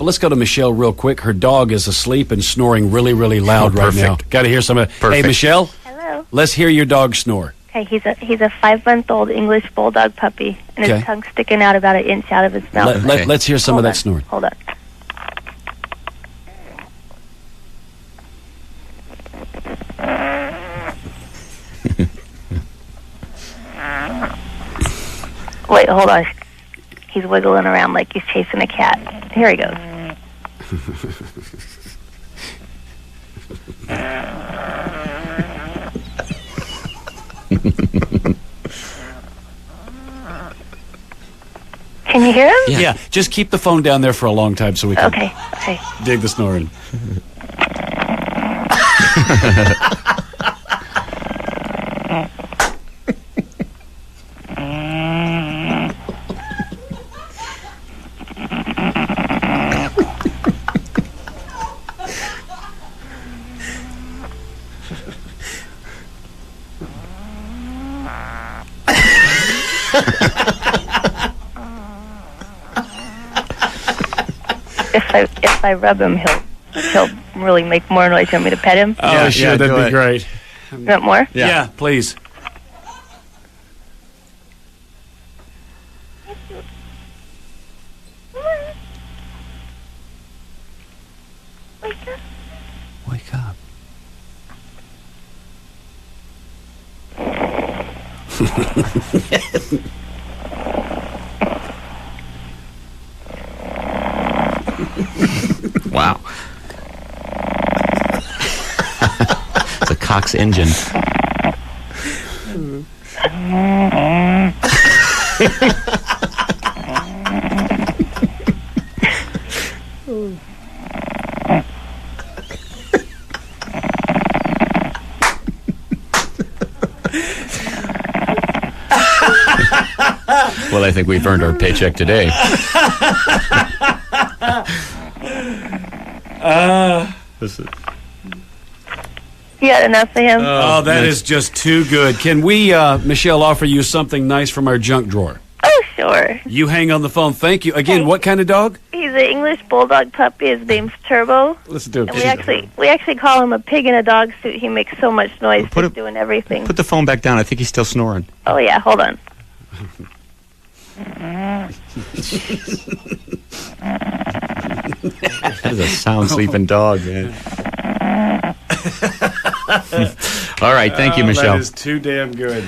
let's go to Michelle real quick. Her dog is asleep and snoring really, really loud right now. Got to hear some of it. Hey, Michelle. Hello. Let's hear your dog snore. Okay, he's a 5-month-old English Bulldog puppy, and his tongue's sticking out about 1 inch out of his mouth. Let's hear some of that snoring. Hold on. Wait, hold on. He's wiggling around like he's chasing a cat. Here he goes. Can you hear him? Yeah. Just keep the phone down there for a long time so we can Okay. dig the snoring. If I rub him, he'll really make more noise. You want me to pet him? Oh, sure, that'd be great. You want more? Yeah, please. Wake up. Wow. It's a Cox engine. Well, I think we've earned our paycheck today. You got enough for him? Oh, that is just too good. Can we, Michelle, offer you something nice from our junk drawer? Oh, sure. You hang on the phone. Thank you. Again, what kind of dog? He's an English Bulldog puppy. His name's Turbo. Let's do it. And we actually call him a pig in a dog suit. He makes so much noise. He's doing everything. Put the phone back down. I think he's still snoring. Oh, yeah. Hold on. That is a sound sleeping dog, man. All right. Thank you, Michelle. That is too damn good.